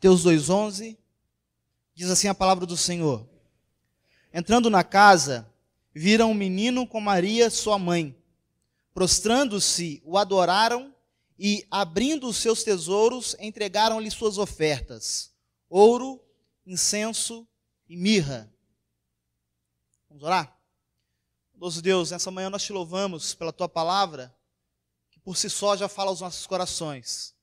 Mateus 2,11, diz assim a palavra do Senhor. Entrando na casa, viram um menino com Maria, sua mãe. Prostrando-se, o adoraram e, abrindo os seus tesouros, entregaram-lhe suas ofertas: ouro, incenso e mirra. Vamos orar? Bondoso Deus, nessa manhã nós te louvamos pela tua palavra, que por si só já fala aos nossos corações.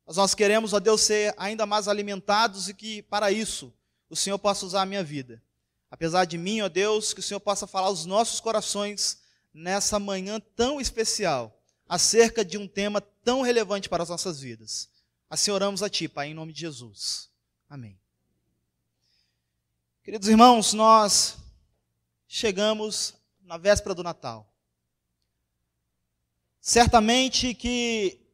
Mas nós queremos, ó Deus, ser ainda mais alimentados e que, para isso, o Senhor possa usar a minha vida. Apesar de mim, ó Deus, que o Senhor possa falar aos nossos corações nessa manhã tão especial, acerca de um tema tão relevante para as nossas vidas. Assim oramos a Ti, Pai, em nome de Jesus. Amém. Queridos irmãos, nós chegamos na véspera do Natal. Certamente que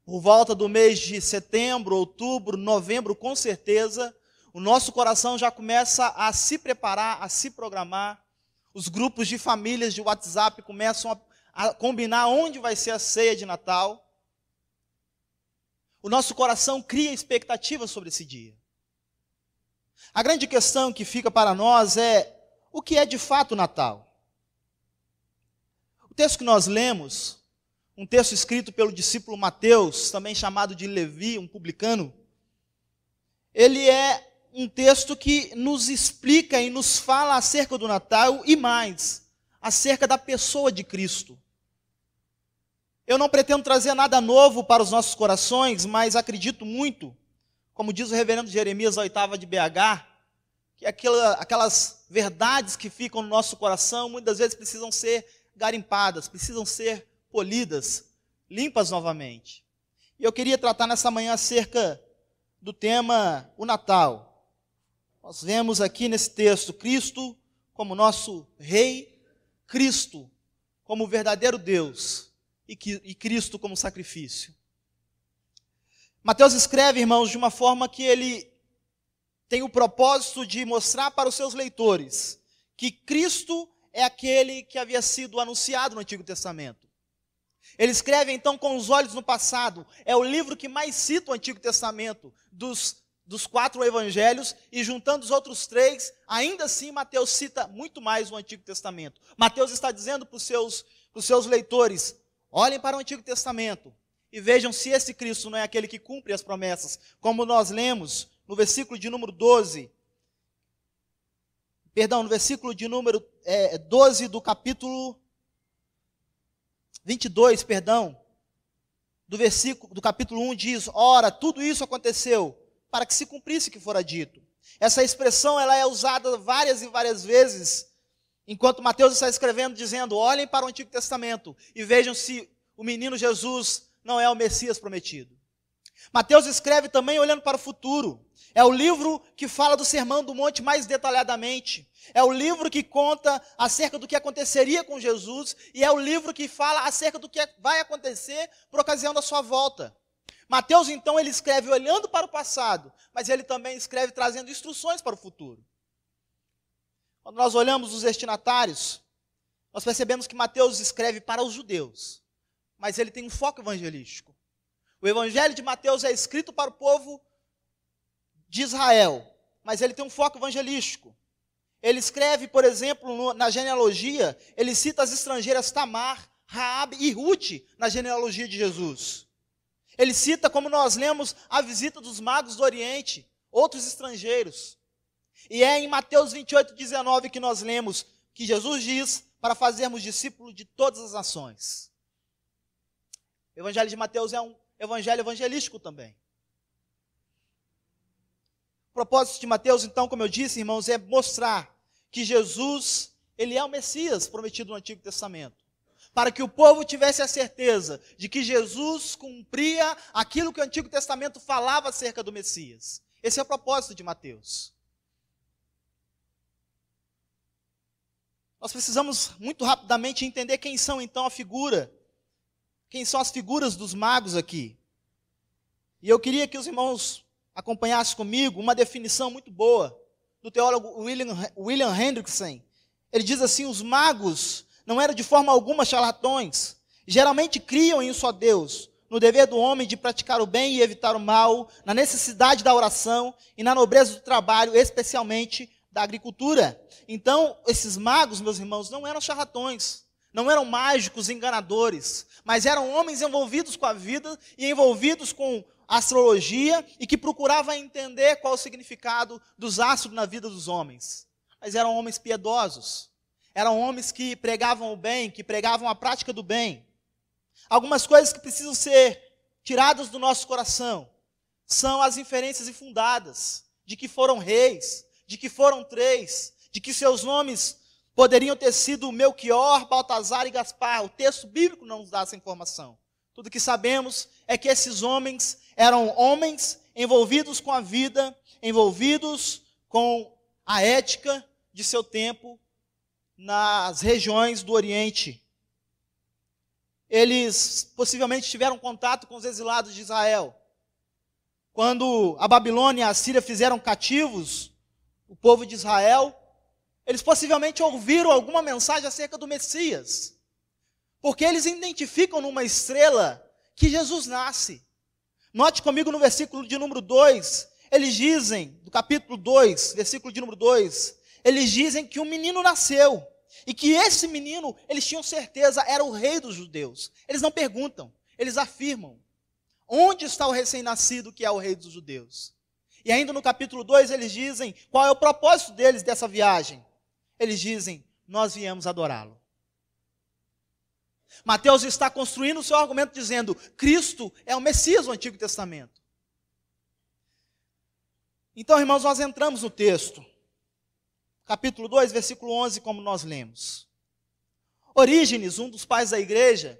por volta do mês de setembro, outubro, novembro, com certeza, o nosso coração já começa a se preparar, a se programar. Os grupos de famílias de WhatsApp começam a combinar onde vai ser a ceia de Natal. O nosso coração cria expectativas sobre esse dia. A grande questão que fica para nós é: o que é de fato o Natal? O texto que nós lemos, um texto escrito pelo discípulo Mateus, também chamado de Levi, um publicano, ele é um texto que nos explica e nos fala acerca do Natal e mais, acerca da pessoa de Cristo. Eu não pretendo trazer nada novo para os nossos corações, mas acredito muito, como diz o reverendo Jeremias, a oitava de BH, que aquelas verdades que ficam no nosso coração, muitas vezes precisam ser garimpadas, precisam ser polidas, limpas novamente. E eu queria tratar nessa manhã acerca do tema o Natal. Nós vemos aqui nesse texto Cristo como nosso Rei, Cristo como verdadeiro Deus e Cristo como sacrifício. Mateus escreve, irmãos, de uma forma que ele tem o propósito de mostrar para os seus leitores que Cristo é aquele que havia sido anunciado no Antigo Testamento. Ele escreve então com os olhos no passado. É o livro que mais cita o Antigo Testamento dos 4 evangelhos, e juntando os outros 3, ainda assim Mateus cita muito mais o Antigo Testamento. Mateus está dizendo para os seus leitores: olhem para o Antigo Testamento e vejam se esse Cristo não é aquele que cumpre as promessas, como nós lemos no versículo de número 12. No versículo de número 12 do capítulo 22, do capítulo 1 diz: ora, tudo isso aconteceu para que se cumprisse o que fora dito. Essa expressão ela é usada várias e várias vezes, enquanto Mateus está escrevendo, dizendo: olhem para o Antigo Testamento e vejam se o menino Jesus não é o Messias prometido. Mateus escreve também olhando para o futuro. É o livro que fala do Sermão do Monte mais detalhadamente. É o livro que conta acerca do que aconteceria com Jesus, e é o livro que fala acerca do que vai acontecer por ocasião da sua volta. Mateus, então, ele escreve olhando para o passado, mas ele também escreve trazendo instruções para o futuro. Quando nós olhamos os destinatários, nós percebemos que Mateus escreve para os judeus, mas ele tem um foco evangelístico. O evangelho de Mateus é escrito para o povo de Israel, mas ele tem um foco evangelístico. Ele escreve, por exemplo, na genealogia, ele cita as estrangeiras Tamar, Raabe e Ruth na genealogia de Jesus. Ele cita, como nós lemos, a visita dos magos do Oriente, outros estrangeiros. E é em Mateus 28:19 que nós lemos que Jesus diz para fazermos discípulos de todas as nações. O evangelho de Mateus é um evangelho evangelístico também. O propósito de Mateus, então, como eu disse, irmãos, é mostrar que Jesus, ele é o Messias prometido no Antigo Testamento. Para que o povo tivesse a certeza de que Jesus cumpria aquilo que o Antigo Testamento falava acerca do Messias. Esse é o propósito de Mateus. Nós precisamos muito rapidamente entender quem são então quem são as figuras dos magos aqui. E eu queria que os irmãos acompanhassem comigo uma definição muito boa do teólogo William Hendrickson. Ele diz assim: os magos não eram de forma alguma charlatões, geralmente criam em um só Deus, no dever do homem de praticar o bem e evitar o mal, na necessidade da oração e na nobreza do trabalho, especialmente da agricultura. Então, esses magos, meus irmãos, não eram charlatões, não eram mágicos enganadores, mas eram homens envolvidos com a vida e envolvidos com a astrologia e que procuravam entender qual o significado dos astros na vida dos homens. Mas eram homens piedosos, eram homens que pregavam o bem, que pregavam a prática do bem. Algumas coisas que precisam ser tiradas do nosso coração são as inferências infundadas de que foram reis, de que foram três, de que seus nomes poderiam ter sido Melquior, Baltazar e Gaspar. O texto bíblico não nos dá essa informação. Tudo que sabemos é que esses homens eram homens envolvidos com a vida, envolvidos com a ética de seu tempo nas regiões do Oriente. Eles possivelmente tiveram contato com os exilados de Israel. Quando a Babilônia e a Síria fizeram cativos o povo de Israel, eles possivelmente ouviram alguma mensagem acerca do Messias, porque eles identificam numa estrela que Jesus nasce. Note comigo no versículo de número 2, eles dizem, do capítulo 2, versículo de número 2, eles dizem que um menino nasceu, e que esse menino, eles tinham certeza, era o rei dos judeus. Eles não perguntam, eles afirmam. Onde está o recém-nascido que é o rei dos judeus? E ainda no capítulo 2 eles dizem qual é o propósito deles dessa viagem. Eles dizem, nós viemos adorá-lo. Mateus está construindo o seu argumento dizendo, Cristo é o Messias do Antigo Testamento. Então, irmãos, nós entramos no texto. Capítulo 2, versículo 11, como nós lemos. Orígenes, um dos pais da igreja,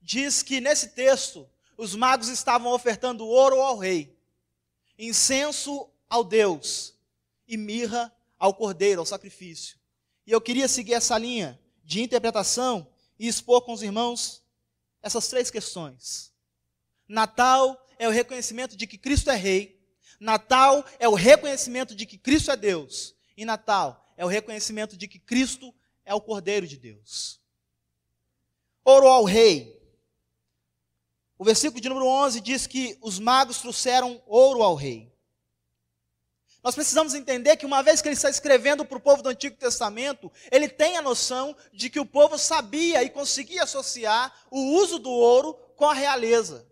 diz que nesse texto, os magos estavam ofertando ouro ao rei, incenso ao Deus e mirra ao cordeiro, ao sacrifício. E eu queria seguir essa linha de interpretação e expor com os irmãos essas três questões. Natal é o reconhecimento de que Cristo é rei. Natal é o reconhecimento de que Cristo é Deus. E Natal é o reconhecimento de que Cristo é o Cordeiro de Deus. Ouro ao rei. O versículo de número 11 diz que os magos trouxeram ouro ao rei. Nós precisamos entender que uma vez que ele está escrevendo para o povo do Antigo Testamento, ele tem a noção de que o povo sabia e conseguia associar o uso do ouro com a realeza.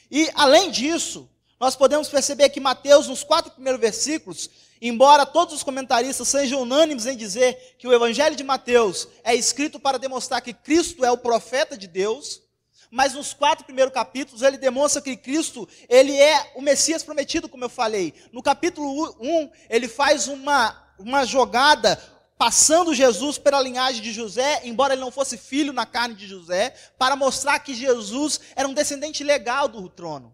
E, além disso, nós podemos perceber que Mateus, nos 4 primeiros versículos, embora todos os comentaristas sejam unânimes em dizer que o Evangelho de Mateus é escrito para demonstrar que Cristo é o profeta de Deus, mas nos 4 primeiros capítulos ele demonstra que Cristo, ele é o Messias prometido, como eu falei. No capítulo 1, ele faz uma jogada passando Jesus pela linhagem de José, embora ele não fosse filho na carne de José, para mostrar que Jesus era um descendente legal do trono.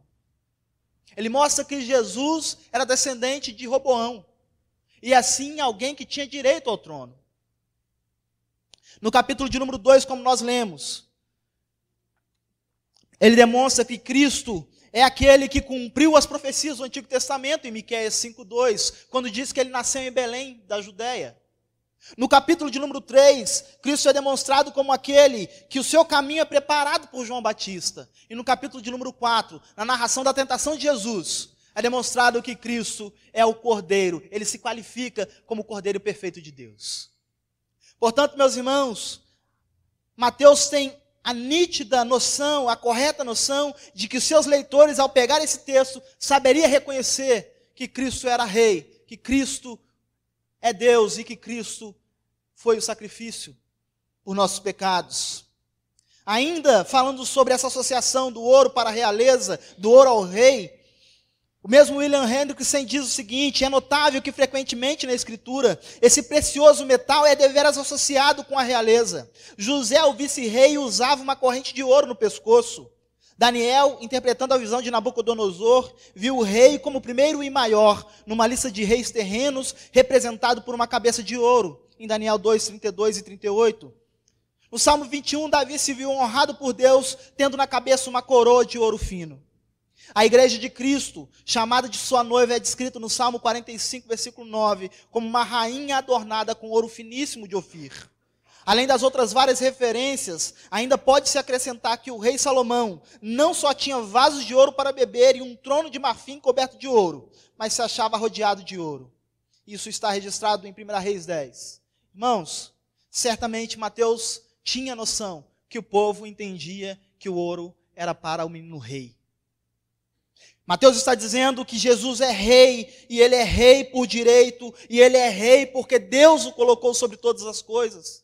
Ele mostra que Jesus era descendente de Roboão, e assim alguém que tinha direito ao trono. No capítulo de número 2, como nós lemos, ele demonstra que Cristo é aquele que cumpriu as profecias do Antigo Testamento, em Miqueias 5:2, quando diz que ele nasceu em Belém, da Judéia. No capítulo de número 3, Cristo é demonstrado como aquele que o seu caminho é preparado por João Batista. E no capítulo de número 4, na narração da tentação de Jesus, é demonstrado que Cristo é o Cordeiro. Ele se qualifica como o Cordeiro perfeito de Deus. Portanto, meus irmãos, Mateus tem a nítida noção, a correta noção de que os seus leitores, ao pegar esse texto, saberiam reconhecer que Cristo era rei, que Cristo é Deus e que Cristo foi o sacrifício por nossos pecados. Ainda falando sobre essa associação do ouro para a realeza, do ouro ao rei, o mesmo William Hendrickson diz o seguinte: é notável que frequentemente na Escritura, esse precioso metal é deveras associado com a realeza. José, o vice-rei, usava uma corrente de ouro no pescoço. Daniel, interpretando a visão de Nabucodonosor, viu o rei como o primeiro e maior, numa lista de reis terrenos, representado por uma cabeça de ouro, em Daniel 2, 32 e 38. No Salmo 21, Davi se viu honrado por Deus, tendo na cabeça uma coroa de ouro fino. A igreja de Cristo, chamada de sua noiva, é descrita no Salmo 45, versículo 9, como uma rainha adornada com ouro finíssimo de Ofir. Além das outras várias referências, ainda pode-se acrescentar que o rei Salomão não só tinha vasos de ouro para beber e um trono de marfim coberto de ouro, mas se achava rodeado de ouro. Isso está registrado em 1 Reis 10. Irmãos, certamente Mateus tinha noção que o povo entendia que o ouro era para o menino rei. Mateus está dizendo que Jesus é rei, e ele é rei por direito, e ele é rei porque Deus o colocou sobre todas as coisas.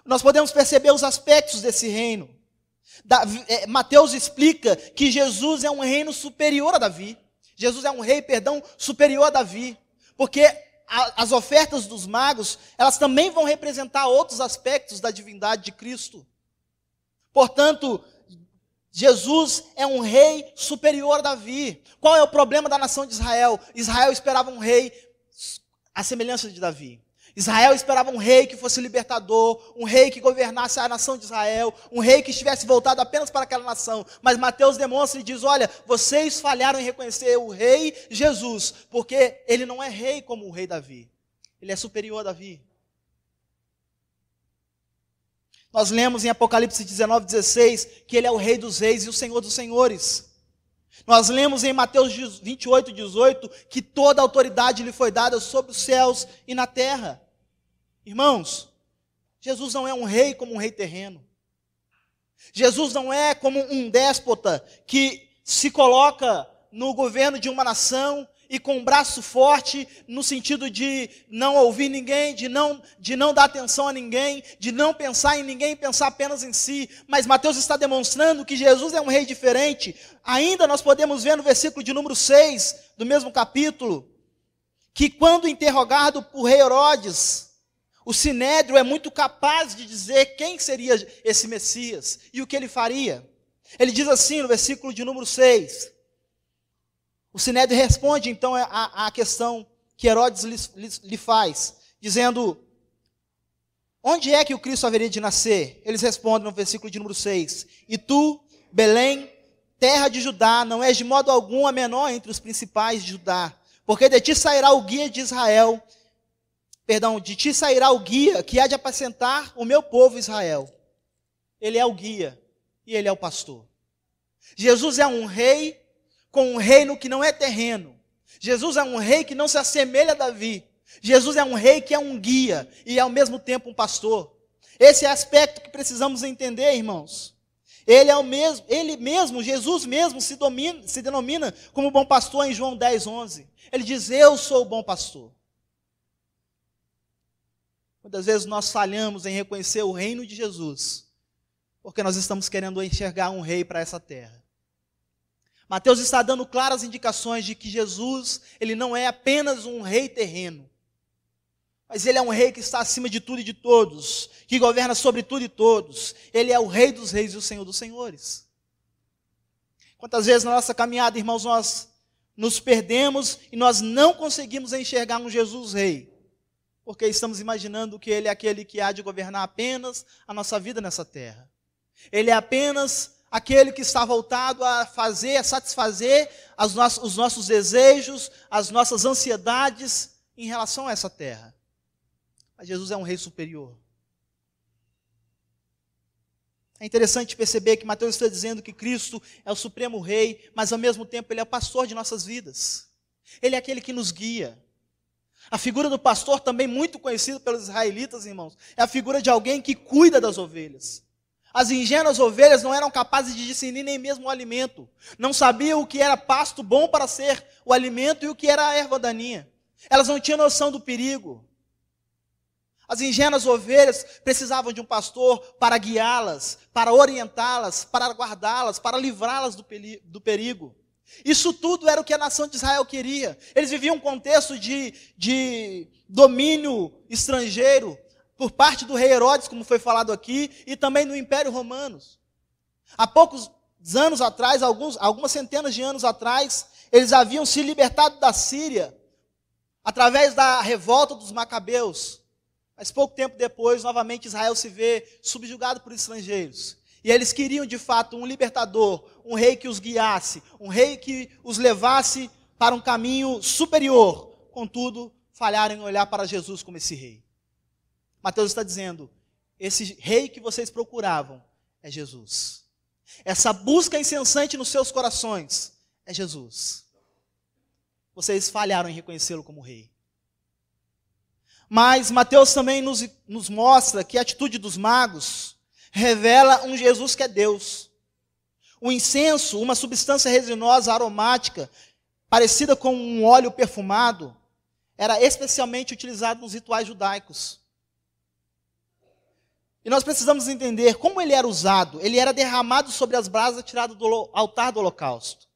Nós podemos perceber os aspectos desse reino. Mateus explica que Jesus é um reino superior a Davi. Jesus é um rei, superior a Davi. Porque as ofertas dos magos, elas também vão representar outros aspectos da divindade de Cristo. Portanto, Jesus é um rei superior a Davi. Qual é o problema da nação de Israel? Israel esperava um rei à semelhança de Davi. Israel esperava um rei que fosse libertador, um rei que governasse a nação de Israel, um rei que estivesse voltado apenas para aquela nação. Mas Mateus demonstra e diz, olha, vocês falharam em reconhecer o rei Jesus, porque ele não é rei como o rei Davi. Ele é superior a Davi. Nós lemos em Apocalipse 19:16 que ele é o rei dos reis e o senhor dos senhores. Nós lemos em Mateus 28:18 que toda a autoridade lhe foi dada sobre os céus e na terra. Irmãos, Jesus não é um rei como um rei terreno. Jesus não é como um déspota que se coloca no governo de uma nação e com um braço forte, no sentido de não ouvir ninguém, de não dar atenção a ninguém, de não pensar em ninguém, pensar apenas em si. Mas Mateus está demonstrando que Jesus é um rei diferente. Ainda nós podemos ver no versículo de número 6, do mesmo capítulo, que quando interrogado por rei Herodes, o Sinédrio é muito capaz de dizer quem seria esse Messias e o que ele faria. Ele diz assim no versículo de número 6, o Sinédrio responde então à questão que Herodes lhe faz, dizendo, onde é que o Cristo haveria de nascer? Eles respondem no versículo de número 6, e tu, Belém, terra de Judá, não és de modo algum a menor entre os principais de Judá, porque de ti sairá o guia de Israel, de ti sairá o guia que há de apacentar o meu povo Israel. Ele é o guia e ele é o pastor. Jesus é um rei com um reino que não é terreno. Jesus é um rei que não se assemelha a Davi. Jesus é um rei que é um guia e ao mesmo tempo um pastor. Esse é o aspecto que precisamos entender, irmãos. Ele mesmo, Jesus mesmo se denomina como bom pastor em João 10:11. Ele diz, eu sou o bom pastor. Muitas vezes nós falhamos em reconhecer o reino de Jesus, porque nós estamos querendo enxergar um rei para essa terra. Mateus está dando claras indicações de que Jesus, ele não é apenas um rei terreno, mas ele é um rei que está acima de tudo e de todos, que governa sobre tudo e todos. Ele é o rei dos reis e o senhor dos senhores. Quantas vezes na nossa caminhada, irmãos, nós nos perdemos e nós não conseguimos enxergar um Jesus rei, porque estamos imaginando que ele é aquele que há de governar apenas a nossa vida nessa terra. Ele é apenas aquele que está voltado a satisfazer os nossos desejos, as nossas ansiedades em relação a essa terra. Mas Jesus é um rei superior. É interessante perceber que Mateus está dizendo que Cristo é o supremo rei, mas ao mesmo tempo ele é o pastor de nossas vidas. Ele é aquele que nos guia. A figura do pastor, também muito conhecida pelos israelitas, irmãos, é a figura de alguém que cuida das ovelhas. As ingênuas ovelhas não eram capazes de discernir nem mesmo o alimento. Não sabiam o que era pasto bom para ser o alimento e o que era a erva daninha. Elas não tinham noção do perigo. As ingênuas ovelhas precisavam de um pastor para guiá-las, para orientá-las, para guardá-las, para livrá-las do perigo. Isso tudo era o que a nação de Israel queria. Eles viviam um contexto de domínio estrangeiro, por parte do rei Herodes, como foi falado aqui, e também no Império Romano. Há poucos anos atrás, algumas centenas de anos atrás, eles haviam se libertado da Síria, através da revolta dos Macabeus. Mas pouco tempo depois, novamente Israel se vê subjugado por estrangeiros. E eles queriam de fato um libertador, um rei que os guiasse, um rei que os levasse para um caminho superior. Contudo, falharam em olhar para Jesus como esse rei. Mateus está dizendo, esse rei que vocês procuravam é Jesus. Essa busca incessante nos seus corações é Jesus. Vocês falharam em reconhecê-lo como rei. Mas Mateus também nos mostra que a atitude dos magos revela um Jesus que é Deus. O incenso, uma substância resinosa aromática, parecida com um óleo perfumado, era especialmente utilizado nos rituais judaicos. E nós precisamos entender como ele era usado. Ele era derramado sobre as brasas tiradas do altar do holocausto.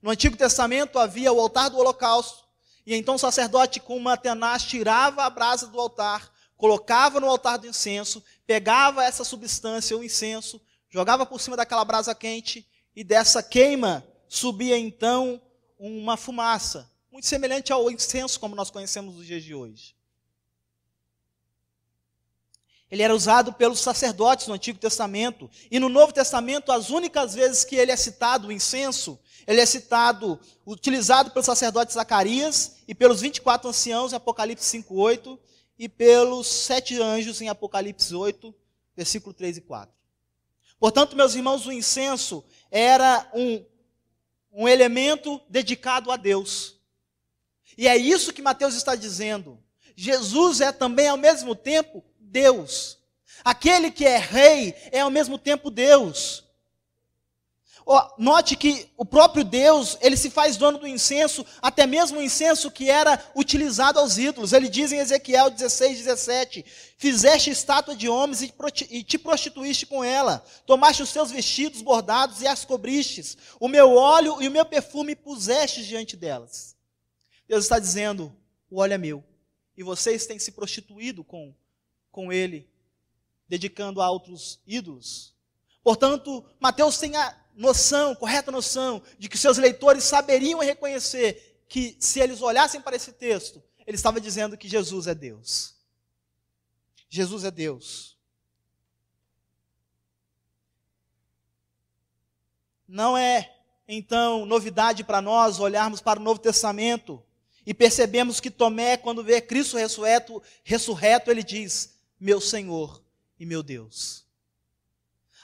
No Antigo Testamento havia o altar do holocausto, e então o sacerdote com uma tenaz tirava a brasa do altar, colocava no altar do incenso, pegava essa substância, o incenso, jogava por cima daquela brasa quente, e dessa queima subia então uma fumaça, muito semelhante ao incenso como nós conhecemos nos dias de hoje. Ele era usado pelos sacerdotes no Antigo Testamento, e no Novo Testamento, as únicas vezes que ele é citado, o incenso, ele é citado, utilizado pelo sacerdote Zacarias, e pelos 24 anciãos em Apocalipse 5:8, e pelos 7 anjos em Apocalipse 8, versículo 3 e 4. Portanto, meus irmãos, o incenso era um elemento dedicado a Deus. E é isso que Mateus está dizendo. Jesus é também, ao mesmo tempo, Deus. Aquele que é rei é, ao mesmo tempo, Deus. Note que o próprio Deus, ele se faz dono do incenso, até mesmo o incenso que era utilizado aos ídolos. Ele diz em Ezequiel 16:17, fizeste estátua de homens e te prostituíste com ela, tomaste os seus vestidos bordados e as cobristes, o meu óleo e o meu perfume pusestes diante delas. Deus está dizendo, o óleo é meu, e vocês têm se prostituído com ele, dedicando a outros ídolos. Portanto, Mateus tem a correta noção, de que seus leitores saberiam reconhecer que, se eles olhassem para esse texto, ele estava dizendo que Jesus é Deus. Jesus é Deus. Não é, então, novidade para nós olharmos para o Novo Testamento e percebemos que Tomé, quando vê Cristo ressurreto, ele diz, meu Senhor e meu Deus.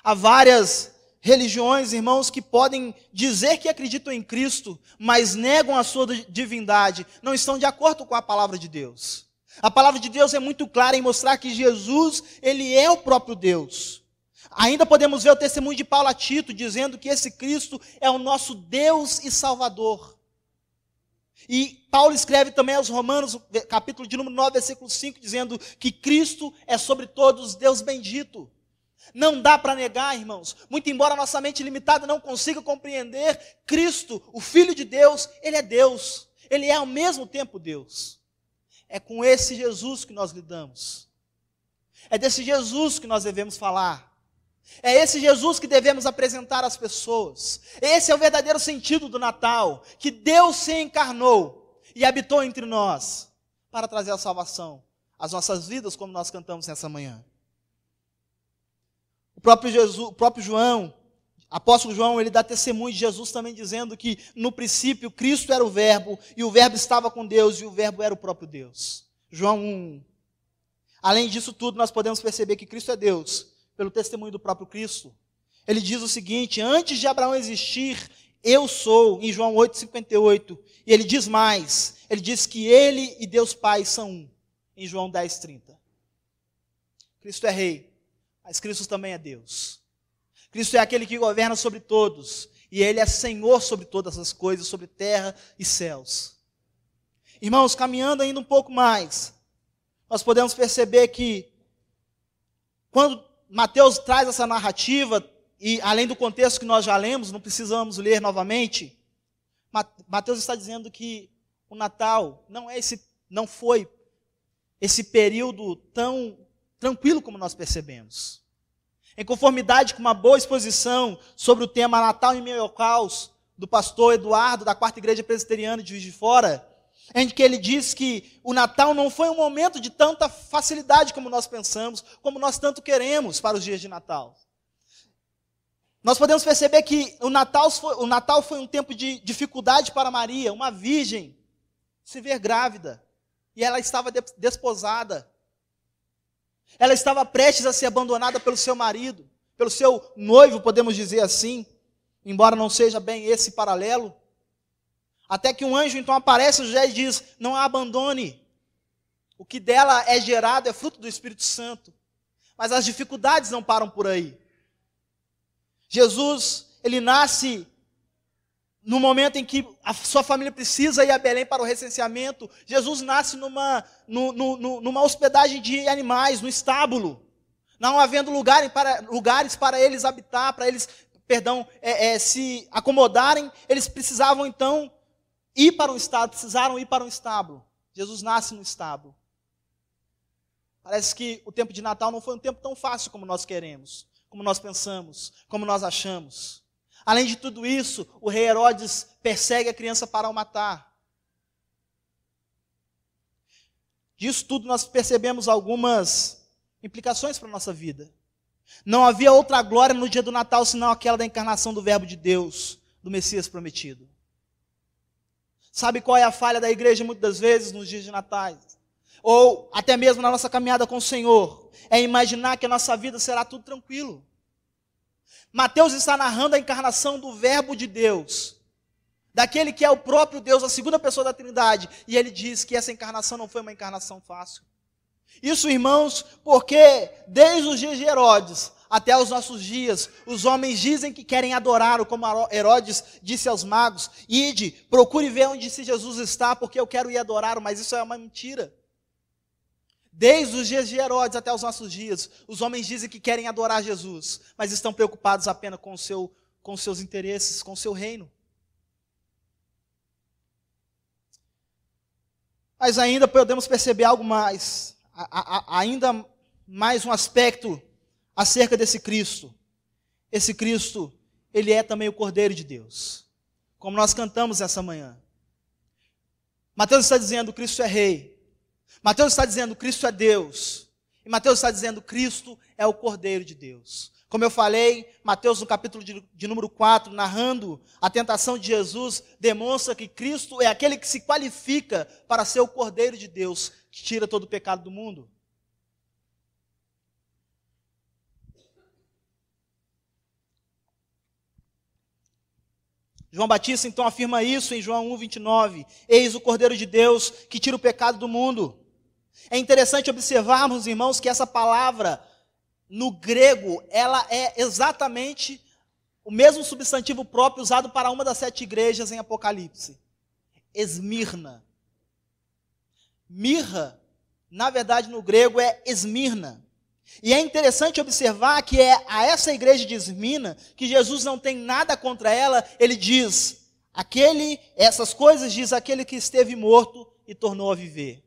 Há várias religiões, irmãos, que podem dizer que acreditam em Cristo, mas negam a sua divindade, não estão de acordo com a palavra de Deus. A palavra de Deus é muito clara em mostrar que Jesus, ele é o próprio Deus. Ainda podemos ver o testemunho de Paulo a Tito, dizendo que esse Cristo é o nosso Deus e Salvador. E Paulo escreve também aos Romanos, capítulo de número 9, versículo 5, dizendo que Cristo é sobre todos Deus bendito. Não dá para negar, irmãos, muito embora a nossa mente limitada não consiga compreender, Cristo, o Filho de Deus, ele é Deus, ele é ao mesmo tempo Deus. É com esse Jesus que nós lidamos, é desse Jesus que nós devemos falar, é esse Jesus que devemos apresentar às pessoas. Esse é o verdadeiro sentido do Natal, que Deus se encarnou e habitou entre nós, para trazer a salvação às nossas vidas, como nós cantamos nessa manhã. O próprio João, apóstolo João, ele dá testemunho de Jesus também dizendo que no princípio Cristo era o verbo, e o verbo estava com Deus, e o verbo era o próprio Deus. João 1. Além disso tudo, nós podemos perceber que Cristo é Deus, pelo testemunho do próprio Cristo. Ele diz o seguinte, antes de Abraão existir, eu sou, em João 8:58. E ele diz mais, ele diz que ele e Deus Pai são um, em João 10:30. Cristo é rei, mas Cristo também é Deus. Cristo é aquele que governa sobre todos, e ele é Senhor sobre todas as coisas, sobre terra e céus. Irmãos, caminhando ainda um pouco mais, nós podemos perceber que, quando Mateus traz essa narrativa, e além do contexto que nós já lemos, não precisamos ler novamente, Mateus está dizendo que o Natal não foi esse período tão tranquilo como nós percebemos. Em conformidade com uma boa exposição sobre o tema Natal em meio ao caos, do pastor Eduardo, da 4ª Igreja Presbiteriana de Juiz de Fora, em que ele diz que o Natal não foi um momento de tanta facilidade como nós pensamos, como nós tanto queremos para os dias de Natal. Nós podemos perceber que o Natal foi um tempo de dificuldade para Maria, uma virgem, se ver grávida, e ela estava desposada. Ela estava prestes a ser abandonada pelo seu marido, pelo seu noivo, podemos dizer assim, embora não seja bem esse paralelo. Até que um anjo então aparece a José e diz: não a abandone. O que dela é gerado é fruto do Espírito Santo. Mas as dificuldades não param por aí. Jesus, ele nasce no momento em que a sua família precisa ir a Belém para o recenseamento. Jesus nasce numa hospedagem de animais, no estábulo. Não havendo lugares para eles habitar, para eles, se acomodarem, eles precisavam então precisaram ir para um estábulo. Jesus nasce no estábulo. Parece que o tempo de Natal não foi um tempo tão fácil como nós queremos, como nós pensamos, como nós achamos. Além de tudo isso, o rei Herodes persegue a criança para o matar. Disso tudo nós percebemos algumas implicações para a nossa vida. Não havia outra glória no dia do Natal senão aquela da encarnação do Verbo de Deus, do Messias prometido. Sabe qual é a falha da igreja muitas das vezes nos dias de Natal? Ou até mesmo na nossa caminhada com o Senhor? É imaginar que a nossa vida será tudo tranquilo. Mateus está narrando a encarnação do Verbo de Deus, daquele que é o próprio Deus, a segunda pessoa da Trindade, e ele diz que essa encarnação não foi uma encarnação fácil. Isso, irmãos, porque desde os dias de Herodes até os nossos dias, os homens dizem que querem adorá-lo, como Herodes disse aos magos: ide, procure ver onde esse Jesus está, porque eu quero ir adorá-lo, mas isso é uma mentira. Desde os dias de Herodes até os nossos dias, os homens dizem que querem adorar Jesus, mas estão preocupados apenas com seus interesses, com o seu reino. Mas ainda podemos perceber algo mais, ainda mais um aspecto acerca desse Cristo. Esse Cristo, ele é também o Cordeiro de Deus, como nós cantamos essa manhã. Mateus está dizendo: Cristo é Rei. Mateus está dizendo: Cristo é Deus. E Mateus está dizendo: Cristo é o Cordeiro de Deus. Como eu falei, Mateus no capítulo de número 4, narrando a tentação de Jesus, demonstra que Cristo é aquele que se qualifica para ser o Cordeiro de Deus, que tira todo o pecado do mundo. João Batista então afirma isso em João 1:29. Eis o Cordeiro de Deus que tira o pecado do mundo. É interessante observarmos, irmãos, que essa palavra, no grego, ela é exatamente o mesmo substantivo próprio usado para uma das 7 igrejas em Apocalipse. Esmirna. Mirra, na verdade, no grego é Esmirna. E é interessante observar que é a essa igreja de Esmirna, que Jesus não tem nada contra ela, ele diz, essas coisas diz aquele que esteve morto e tornou a viver.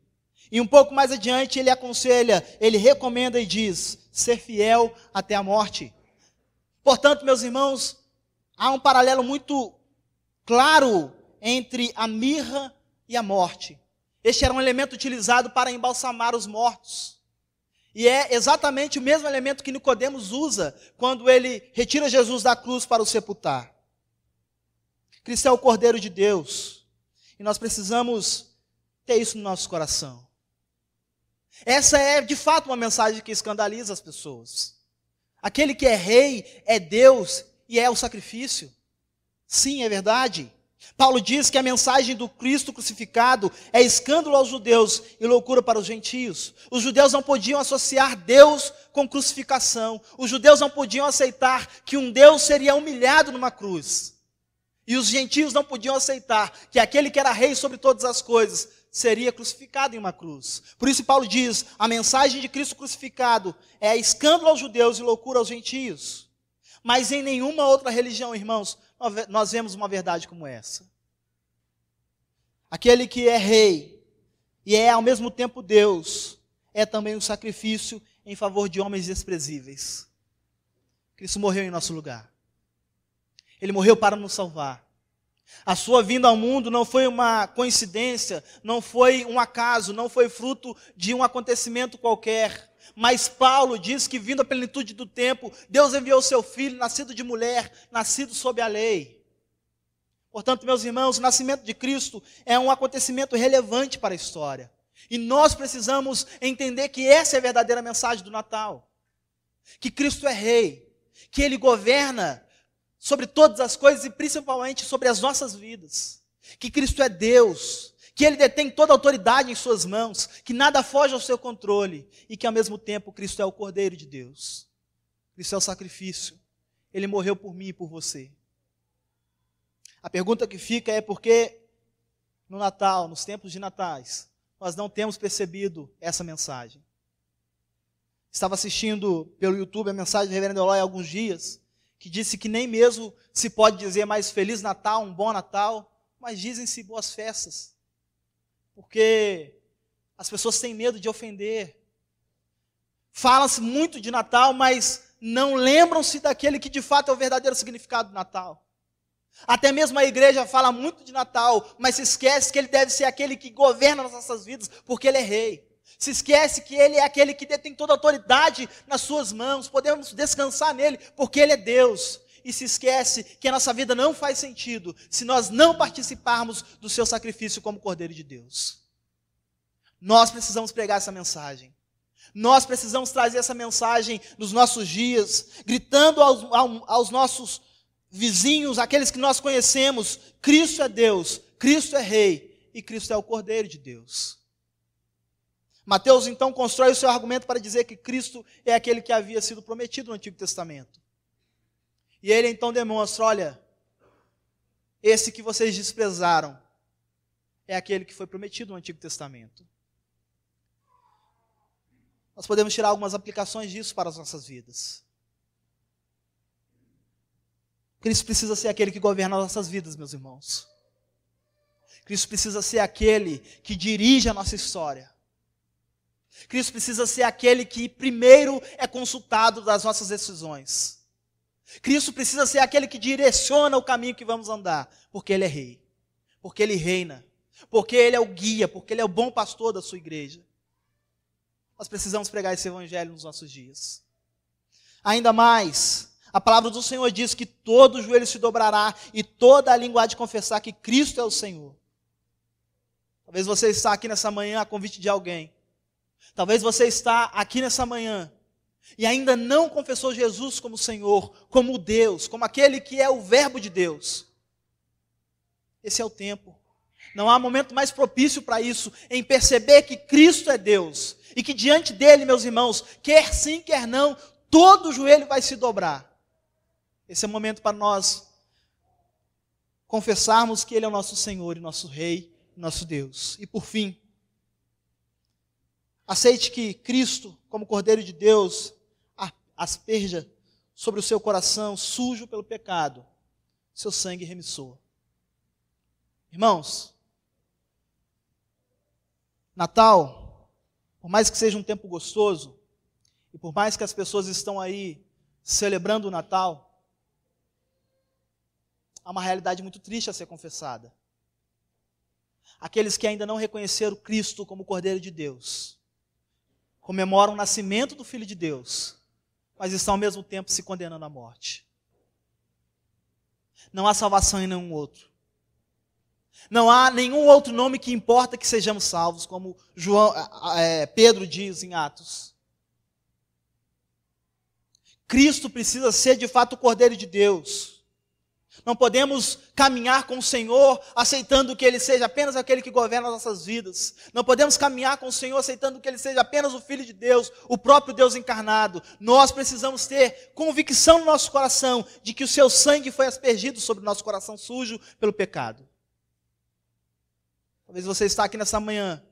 E um pouco mais adiante ele aconselha, ele recomenda e diz: ser fiel até a morte. Portanto, meus irmãos, há um paralelo muito claro entre a mirra e a morte. Este era um elemento utilizado para embalsamar os mortos. E é exatamente o mesmo elemento que Nicodemos usa quando ele retira Jesus da cruz para o sepultar. Cristo é o Cordeiro de Deus. E nós precisamos ter isso no nosso coração. Essa é, de fato, uma mensagem que escandaliza as pessoas. Aquele que é rei é Deus e é o sacrifício. Sim, é verdade. Paulo diz que a mensagem do Cristo crucificado é escândalo aos judeus e loucura para os gentios. Os judeus não podiam associar Deus com crucificação. Os judeus não podiam aceitar que um Deus seria humilhado numa cruz. E os gentios não podiam aceitar que aquele que era rei sobre todas as coisas seria crucificado em uma cruz. Por isso Paulo diz, a mensagem de Cristo crucificado é escândalo aos judeus e loucura aos gentios. Mas em nenhuma outra religião, irmãos, nós vemos uma verdade como essa. Aquele que é rei e é ao mesmo tempo Deus, é também um sacrifício em favor de homens desprezíveis. Cristo morreu em nosso lugar. Ele morreu para nos salvar. A sua vinda ao mundo não foi uma coincidência, não foi um acaso, não foi fruto de um acontecimento qualquer. Mas Paulo diz que, vindo a plenitude do tempo, Deus enviou o seu Filho, nascido de mulher, nascido sob a lei. Portanto, meus irmãos, o nascimento de Cristo é um acontecimento relevante para a história. E nós precisamos entender que essa é a verdadeira mensagem do Natal. Que Cristo é Rei, que Ele governa sobre todas as coisas e principalmente sobre as nossas vidas. Que Cristo é Deus, que Ele detém toda a autoridade em suas mãos, que nada foge ao seu controle e que ao mesmo tempo Cristo é o Cordeiro de Deus. Cristo é o sacrifício. Ele morreu por mim e por você. A pergunta que fica é por que no Natal, nos tempos de natais, nós não temos percebido essa mensagem. Estava assistindo pelo YouTube a mensagem do reverendo Eloy há alguns dias, que disse que nem mesmo se pode dizer mais Feliz Natal, um bom Natal, mas dizem-se boas festas. Porque as pessoas têm medo de ofender. Fala-se muito de Natal, mas não lembram-se daquele que de fato é o verdadeiro significado do Natal. Até mesmo a igreja fala muito de Natal, mas se esquece que Ele deve ser aquele que governa as nossas vidas, porque Ele é Rei. Se esquece que Ele é aquele que detém toda a autoridade nas suas mãos, podemos descansar nele, porque Ele é Deus. E se esquece que a nossa vida não faz sentido se nós não participarmos do seu sacrifício como Cordeiro de Deus. Nós precisamos pregar essa mensagem. Nós precisamos trazer essa mensagem nos nossos dias, gritando aos nossos vizinhos, aqueles que nós conhecemos: Cristo é Deus, Cristo é Rei e Cristo é o Cordeiro de Deus. Mateus então constrói o seu argumento para dizer que Cristo é aquele que havia sido prometido no Antigo Testamento. E ele então demonstra: olha, esse que vocês desprezaram é aquele que foi prometido no Antigo Testamento. Nós podemos tirar algumas aplicações disso para as nossas vidas. Cristo precisa ser aquele que governa as nossas vidas, meus irmãos. Cristo precisa ser aquele que dirige a nossa história. Cristo precisa ser aquele que primeiro é consultado das nossas decisões. Cristo precisa ser aquele que direciona o caminho que vamos andar, porque Ele é Rei, porque Ele reina, porque Ele é o guia, porque Ele é o bom pastor da sua igreja. Nós precisamos pregar esse evangelho nos nossos dias. Ainda mais, a palavra do Senhor diz que todo joelho se dobrará e toda a língua há de confessar que Cristo é o Senhor. Talvez você está aqui nessa manhã a convite de alguém. Talvez você está aqui nessa manhã e ainda não confessou Jesus como Senhor, como Deus, como aquele que é o Verbo de Deus. Esse é o tempo. Não há momento mais propício para isso, em perceber que Cristo é Deus e que diante dele, meus irmãos, quer sim, quer não, todo joelho vai se dobrar. Esse é o momento para nós confessarmos que Ele é o nosso Senhor e nosso Rei, nosso Deus. E por fim, aceite que Cristo, como Cordeiro de Deus, asperja sobre o seu coração sujo pelo pecado, seu sangue remissor. Irmãos, Natal, por mais que seja um tempo gostoso, e por mais que as pessoas estão aí celebrando o Natal, há uma realidade muito triste a ser confessada. Aqueles que ainda não reconheceram Cristo como Cordeiro de Deus, comemoram o nascimento do Filho de Deus, mas estão ao mesmo tempo se condenando à morte. Não há salvação em nenhum outro. Não há nenhum outro nome que importa que sejamos salvos, como Pedro diz em Atos. Cristo precisa ser de fato o Cordeiro de Deus. Não podemos caminhar com o Senhor aceitando que Ele seja apenas aquele que governa as nossas vidas. Não podemos caminhar com o Senhor aceitando que Ele seja apenas o Filho de Deus, o próprio Deus encarnado. Nós precisamos ter convicção no nosso coração de que o seu sangue foi aspergido sobre o nosso coração sujo pelo pecado. Talvez você está aqui nessa manhã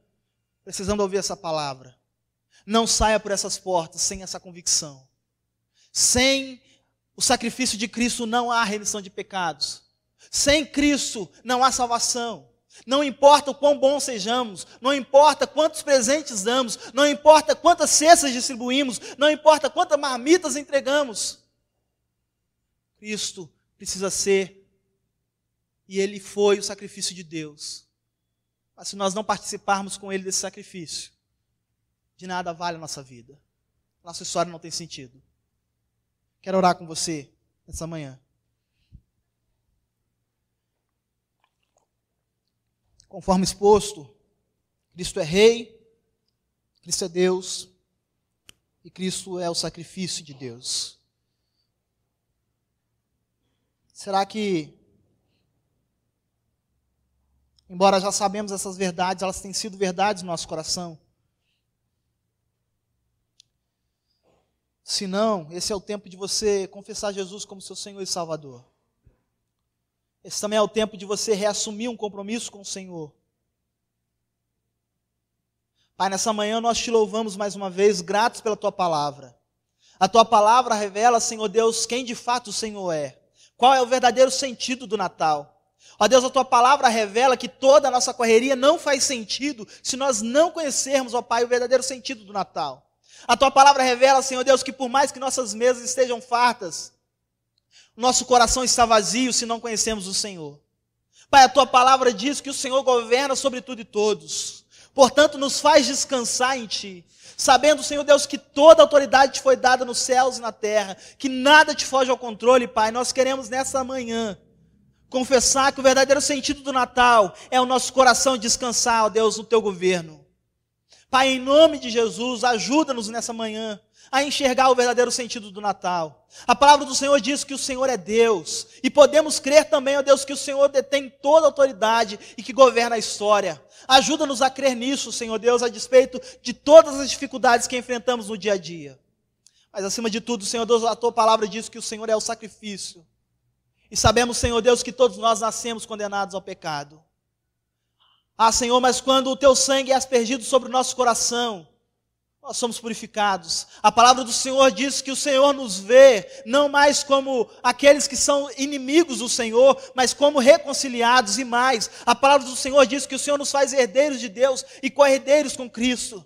precisando ouvir essa palavra. Não saia por essas portas sem essa convicção. Sem o sacrifício de Cristo não há remissão de pecados. Sem Cristo não há salvação. Não importa o quão bons sejamos, não importa quantos presentes damos, não importa quantas cestas distribuímos, não importa quantas marmitas entregamos. Cristo precisa ser, e Ele foi o sacrifício de Deus. Mas se nós não participarmos com Ele desse sacrifício, de nada vale a nossa vida. Nossa história não tem sentido. Quero orar com você nessa manhã. Conforme exposto, Cristo é Rei, Cristo é Deus e Cristo é o sacrifício de Deus. Será que, embora já sabemos essas verdades, elas têm sido verdades no nosso coração? Se não, esse é o tempo de você confessar Jesus como seu Senhor e Salvador. Esse também é o tempo de você reassumir um compromisso com o Senhor. Pai, nessa manhã nós te louvamos mais uma vez, gratos pela Tua palavra. A Tua palavra revela, Senhor Deus, quem de fato o Senhor é. Qual é o verdadeiro sentido do Natal. Ó Deus, a Tua palavra revela que toda a nossa correria não faz sentido se nós não conhecermos, ó Pai, o verdadeiro sentido do Natal. A Tua palavra revela, Senhor Deus, que por mais que nossas mesas estejam fartas, nosso coração está vazio se não conhecemos o Senhor. Pai, a Tua palavra diz que o Senhor governa sobre tudo e todos. Portanto, nos faz descansar em Ti, sabendo, Senhor Deus, que toda autoridade te foi dada nos céus e na terra, que nada te foge ao controle, Pai. Nós queremos nessa manhã confessar que o verdadeiro sentido do Natal é o nosso coração descansar, ó Deus, no Teu governo. Pai, em nome de Jesus, ajuda-nos nessa manhã a enxergar o verdadeiro sentido do Natal. A palavra do Senhor diz que o Senhor é Deus, e podemos crer também, ó Deus, que o Senhor detém toda a autoridade e que governa a história. Ajuda-nos a crer nisso, Senhor Deus, a despeito de todas as dificuldades que enfrentamos no dia a dia. Mas acima de tudo, Senhor Deus, a Tua palavra diz que o Senhor é o sacrifício. E sabemos, Senhor Deus, que todos nós nascemos condenados ao pecado. Ah, Senhor, mas quando o Teu sangue é aspergido sobre o nosso coração, nós somos purificados. A palavra do Senhor diz que o Senhor nos vê, não mais como aqueles que são inimigos do Senhor, mas como reconciliados e mais. A palavra do Senhor diz que o Senhor nos faz herdeiros de Deus e co-herdeiros com Cristo.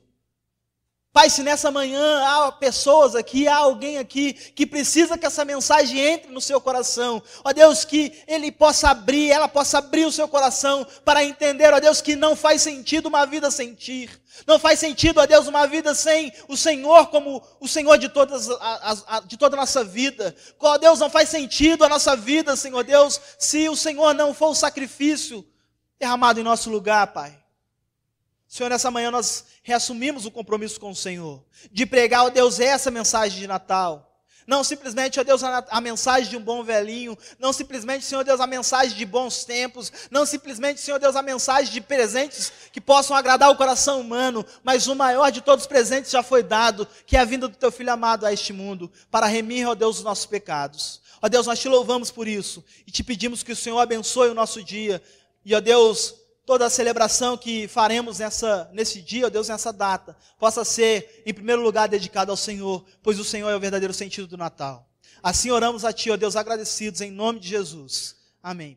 Pai, se nessa manhã há pessoas aqui, há alguém aqui que precisa que essa mensagem entre no seu coração, ó Deus, que ele possa abrir, ela possa abrir o seu coração para entender, ó Deus, que não faz sentido uma vida sem Ti, não faz sentido, ó Deus, uma vida sem o Senhor como o Senhor de toda a nossa vida, ó Deus, não faz sentido a nossa vida, Senhor Deus, se o Senhor não for o sacrifício derramado em nosso lugar, Pai. Senhor, nessa manhã nós reassumimos o compromisso com o Senhor, de pregar, ó Deus, essa mensagem de Natal. Não simplesmente, ó Deus, a mensagem de um bom velhinho, não simplesmente, Senhor Deus, a mensagem de bons tempos, não simplesmente, Senhor Deus, a mensagem de presentes que possam agradar o coração humano, mas o maior de todos os presentes já foi dado, que é a vinda do Teu Filho amado a este mundo, para remir, ó Deus, os nossos pecados. Ó Deus, nós Te louvamos por isso, e Te pedimos que o Senhor abençoe o nosso dia, e ó Deus, toda a celebração que faremos nesse dia, ó Deus, nessa data, possa ser, em primeiro lugar, dedicada ao Senhor, pois o Senhor é o verdadeiro sentido do Natal. Assim oramos a Ti, ó Deus, agradecidos, em nome de Jesus. Amém.